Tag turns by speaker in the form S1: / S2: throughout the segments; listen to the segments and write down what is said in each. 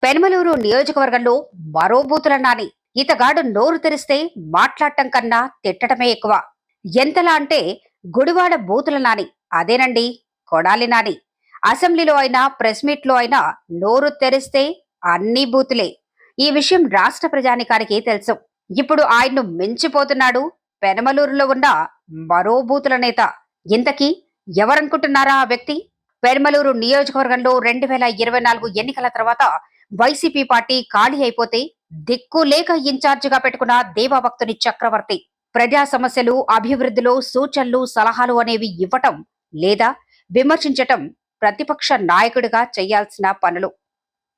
S1: పెనమలూరు నియోజకవర్గంలో మరో బూతుల నాని. ఇతగాడు నోరు తెరిస్తే మాట్లాడటం కన్నా తిట్టడమే ఎక్కువ. ఎంతలా అంటే గుడివాడ బూతుల నాని. అదేనండి, కొడాలి నాని. అసెంబ్లీలో అయినా ప్రెస్ మీట్ లో అయినా నోరు తెరిస్తే అన్ని బూతులే. ఈ విషయం రాష్ట్ర ప్రజానికానికి తెలుసు. ఇప్పుడు ఆయన్ను మించిపోతున్నాడు పెనమలూరులో ఉన్న మరో బూతుల నేత. ఇంతకీ ఎవరనుకుంటున్నారా ఆ వ్యక్తి? పెనమలూరు నియోజకవర్గంలో 2024 ఎన్నికల తర్వాత వైసీపీ పార్టీ ఖాళీ అయిపోతే దిక్కు లేక ఇన్ఛార్జిగా పెట్టుకున్న దేవభక్తుని చక్రవర్తి. ప్రజా సమస్యలు, అభివృద్ధిలో సూచనలు, సలహాలు అనేవి ఇవ్వటం లేదా విమర్శించటం ప్రతిపక్ష నాయకుడిగా చేయాల్సిన పనులు.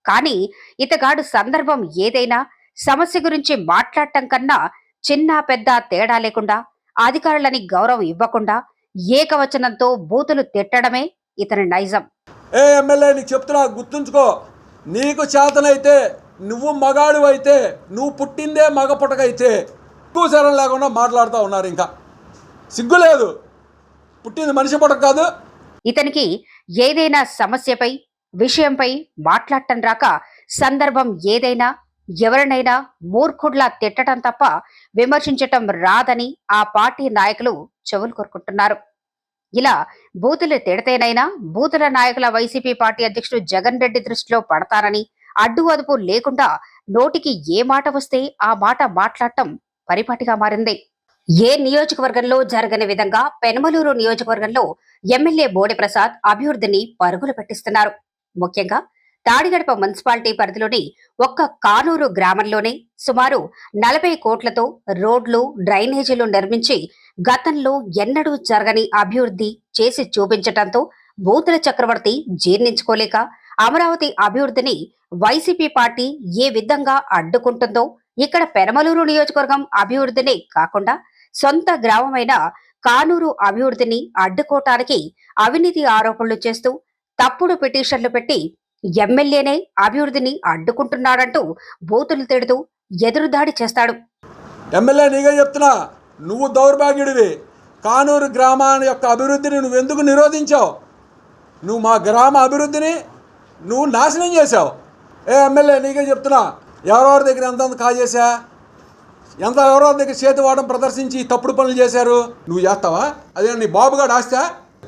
S1: కానీ ఇతగాడు సందర్భం ఏదైనా సమస్య గురించి మాట్లాడటం కన్నా చిన్న పెద్ద తేడా లేకుండా, అధికారులని గౌరవం ఇవ్వకుండా ఏకవచనంతో బూతులు తిట్టడమే ఇతని నైజం.
S2: ఏ ఎమ్మెల్యే, నీకు చెప్తున్నా, గుర్తుంచుకో. నీకు చేతనైతే, నువ్వు మగాడు అయితే, నువ్వు పుట్టిందే మగ పుట్టకైతే ఎక్కువ శరం లేకుండా మాట్లాడుతూ ఉన్నారు. ఇంకా సిగ్గు లేదు. పుట్టింది మనిషి పుట్టక కాదు.
S1: ఇతనికి ఏదైనా సమస్యపై, విషయంపై మాట్లాడటం రాక సందర్భం ఏదైనా ఎవరినైనా మూర్ఖుడ్లా తిట్టడం తప్ప విమర్శించటం రాదని ఆ పార్టీ నాయకులు చెవులు కొరుకుంటున్నారు. ఇలా బూతులు తిడితేనైనా బూతుల నాయకుల వైసీపీ పార్టీ అధ్యక్షుడు జగన్ రెడ్డి దృష్టిలో పడతారని, అడ్డు అదుపు లేకుండా నోటికి ఏ మాట వస్తే ఆ మాట మాట్లాడటం పరిపాటిగా మారింది. ఏ నియోజకవర్గంలో జరగని విధంగా పెనమలూరు నియోజకవర్గంలో ఎమ్మెల్యే బోడి ప్రసాద్ అభివృద్ధిని పరుగులు పెట్టిస్తున్నారు. ముఖ్యంగా తాడిగడప మున్సిపాలిటీ పరిధిలోని ఒక్క కానూరు గ్రామంలోనే సుమారు 40 కోట్లతో రోడ్లు, డ్రైనేజీలు నిర్మించి గతంలో ఎన్నడూ జరగని అభివృద్ధి చేసి చూపించటంతో బూతుల చక్రవర్తి జీర్ణించుకోలేక అమరావతి అభివృద్ధిని వైసీపీ పార్టీ ఏ విధంగా అడ్డుకుంటుందో ఇక్కడ పెనమలూరు నియోజకవర్గం అభివృద్ధిని కాకుండా సొంత గ్రామమైన కానూరు అభివృద్ధిని అడ్డుకోవటానికి అవినీతి ఆరోపణలు చేస్తూ తప్పుడు పిటిషన్లు పెట్టి ఎమ్మెల్యేనే అభివృద్ధిని అడ్డుకుంటున్నాడంటూ బూతులు తిడుతూ ఎదురుదాడి చేస్తాడు.
S2: ఎమ్మెల్యే, నీగా చెప్తున్నా, నువ్వు దౌర్భాగ్యుడివి. కానూరు గ్రామాన్ని యొక్క అభివృద్ధిని నువ్వు ఎందుకు నిరోధించావు? నువ్వు మా గ్రామ అభివృద్ధిని నువ్వు నాశనం చేశావు. ఏ ఎమ్మెల్యే, నీకే చెప్తున్నా, ఎవరెవరి దగ్గర ఎంత కాజేశా, ఎవరెవరి దగ్గర చేతివాడడం ప్రదర్శించి తప్పుడు పనులు చేశారు. నువ్వు చేస్తావా? అదే నీ బాబుగాడు ఆస్తా?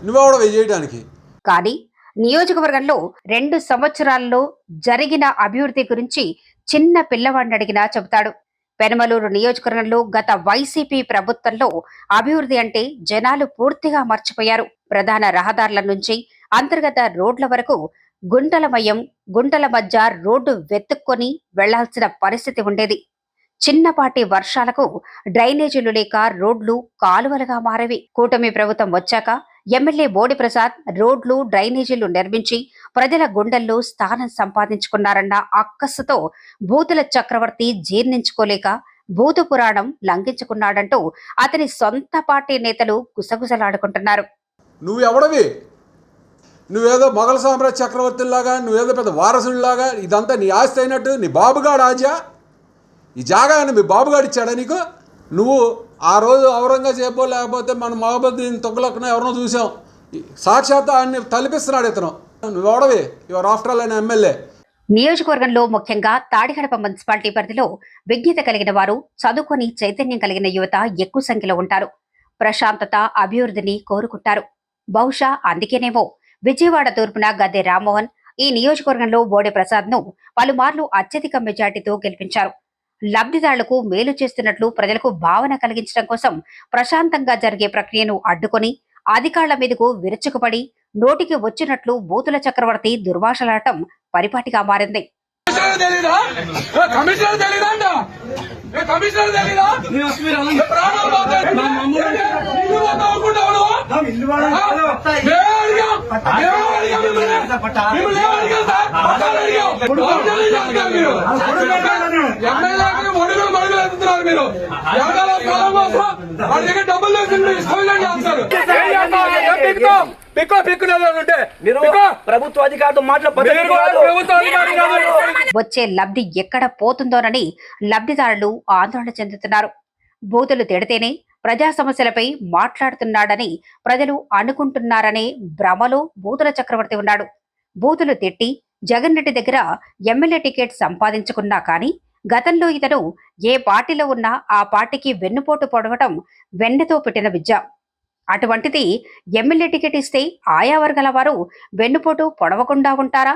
S2: నువ్వెవడవి చేయడానికి?
S1: కానీ నియోజకవర్గంలో 2 సంవత్సరాల్లో జరిగిన అభివృద్ధి గురించి చిన్న పిల్లవాడిని అడిగినా చెబుతాడు. పెనమలూరు నియోజకవర్గంలో గత వైసీపీ ప్రభుత్వంలో అభివృద్ధి అంటే జనాలు పూర్తిగా మర్చిపోయారు. ప్రధాన రహదారుల నుంచి అంతర్గత రోడ్ల వరకు గుంటల మధ్య రోడ్డు వెతుక్కొని వెళ్లాల్సిన పరిస్థితి ఉండేది. చిన్నపాటి వర్షాలకు డ్రైనేజీలు లేక రోడ్లు కాలువలుగా మారేవి. కూటమి ప్రభుత్వం వచ్చాక ఎమ్మెల్యే బోడి ప్రసాద్ రోడ్లు, డ్రైనేజీలు నిర్మించి ప్రజల గుండెల్లో స్థానం సంపాదించుకున్నారన్న అక్కస్సుతో బూతుల చక్రవర్తి జీర్ణించుకోలేక బూతు పురాణం లంఘించుకున్నాడంటూ అతని సొంత పార్టీ నేతలు గుసగుసలాడుకుంటున్నారు.
S2: నువ్వెవడవి? నువ్వేదో మొఘల్ సామ్రాజ్య చక్రవర్తుల్లాగా, నువ్వేదో పెద్ద వారసుడిలాగా, ఇదంతా నీ ఆస్తి అయినట్టు నీ బాబుగాడు ఆజా ఈ జాగాని మీ బాబుగాడు ఇచ్చాడా నీకు? నువ్వు ఆ రోజు ఔరంగజేబో లేకపోతే మన మహబూద్దీన్ తొగ్లక్ను ఎవరినో చూసాం. సాక్షాత్ ఆయన్ని తలపిస్తున్నాడు ఇతను. నువ్వెవడవి? యువర్ ఆఫ్టర్ ఆల్ అయిన ఎమ్మెల్యే.
S1: నియోజకవర్గంలో ముఖ్యంగా తాడిగడప మున్సిపాలిటీ పరిధిలో విజ్ఞత కలిగిన వారు, చదువుకొని చైతన్యం కలిగిన యువత ఎక్కువ సంఖ్యలో ఉంటారు. ప్రశాంతత, అభివృద్ధిని కోరుకుంటారు. బహుశా అందుకేనేమో విజయవాడ తూర్పున గద్దె రామ్మోహన్ ఈ నియోజకవర్గంలో బోడి ప్రసాద్ ను పలుమార్లు అత్యధిక మెజార్టీతో గెలిపించారు. లబ్ధిదారులకు మేలు చేస్తున్నట్లు ప్రజలకు భావన కలిగించడం కోసం ప్రశాంతంగా జరిగే ప్రక్రియను అడ్డుకొని అధికారుల మీదకు విరుచుకుపడి నోటికి వచ్చినట్లు బూతుల చక్రవర్తి దుర్భాషలాడటం పరిపాటిగా మారింది.
S3: ప్రభుత్వ అధికారులతో
S1: వచ్చే లబ్ధి ఎక్కడ పోతుందోనని లబ్ధిదారులు ఆందోళన చెందుతున్నారు. బూతులు తిడితేనే ప్రజా సమస్యలపై మాట్లాడుతున్నాడని ప్రజలు అనుకుంటున్నారనే భ్రమలో బూతుల చక్రవర్తి ఉన్నాడు. బూతులు తిట్టి జగన్ రెడ్డి దగ్గర ఎమ్మెల్యే టికెట్ సంపాదించుకున్నా కానీ గతంలో ఇతను ఏ పార్టీలో ఉన్నా ఆ పార్టీకి వెన్నుపోటు పొడవటం వెన్నెతో పెట్టిన విద్య. అటువంటిది ఎమ్మెల్యే టికెట్ ఇస్తే ఆయా వర్గాల వారు వెన్నుపోటు పొడవకుండా ఉంటారా?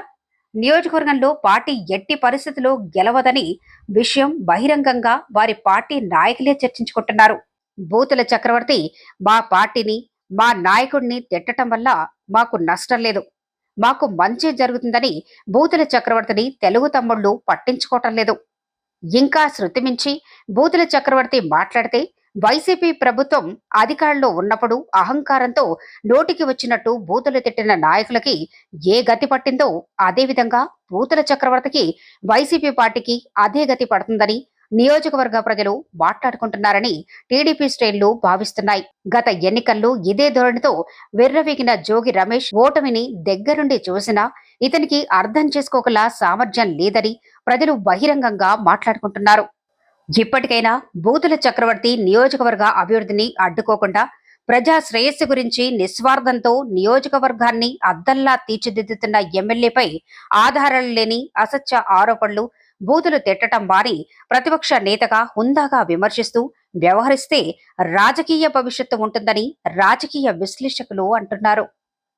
S1: నియోజకవర్గంలో పార్టీ ఎట్టి పరిస్థితుల్లో గెలవదని విషయం బహిరంగంగా వారి పార్టీ నాయకులే చర్చించుకుంటున్నారు. బూతుల చక్రవర్తి మా పార్టీని, మా నాయకుడిని తిట్టటం వల్ల మాకు నష్టం లేదు, మాకు మంచి జరుగుతుందని బూతుల చక్రవర్తిని తెలుగు తమ్ముళ్ళు పట్టించుకోవటం లేదు. ఇంకా శృతి మించి బూతుల చక్రవర్తి మాట్లాడితే వైసీపీ ప్రభుత్వం అధికారంలో ఉన్నప్పుడు అహంకారంతో నోటికి వచ్చినట్టు బూతులు తిట్టిన నాయకులకి ఏ గతి పట్టిందో అదేవిధంగా బూతుల చక్రవర్తికి వైసీపీ పార్టీకి అదే గతి పడుతుందని నియోజకవర్గ ప్రజలు మాట్లాడుకుంటున్నారని టీడీపీ శ్రేణులు భావిస్తున్నాయి. గత ఎన్నికల్లో ఇదే ధోరణితో విర్రవీగిన జోగి రమేష్ ఓటమిని దగ్గరుండి చూసినా ఇతనికి అర్థం చేసుకోగల సామర్థ్యం లేదని ప్రజలు బహిరంగంగా మాట్లాడుకుంటున్నారు. ఇప్పటికైనా బూతుల చక్రవర్తి నియోజకవర్గ అభివృద్ధిని అడ్డుకోకుండా ప్రజా శ్రేయస్సు గురించి నిస్వార్థంతో నియోజకవర్గాన్ని అద్దంలా తీర్చిదిద్దుతున్న ఎమ్మెల్యేపై ఆధారాలు లేని అసత్య ఆరోపణలు, బూతులు తిట్టడం మారి ప్రతిపక్ష నేతగా హుందాగా విమర్శిస్తూ వ్యవహరిస్తే రాజకీయ భవిష్యత్తు ఉంటుందని రాజకీయ విశ్లేషకులు అంటున్నారు.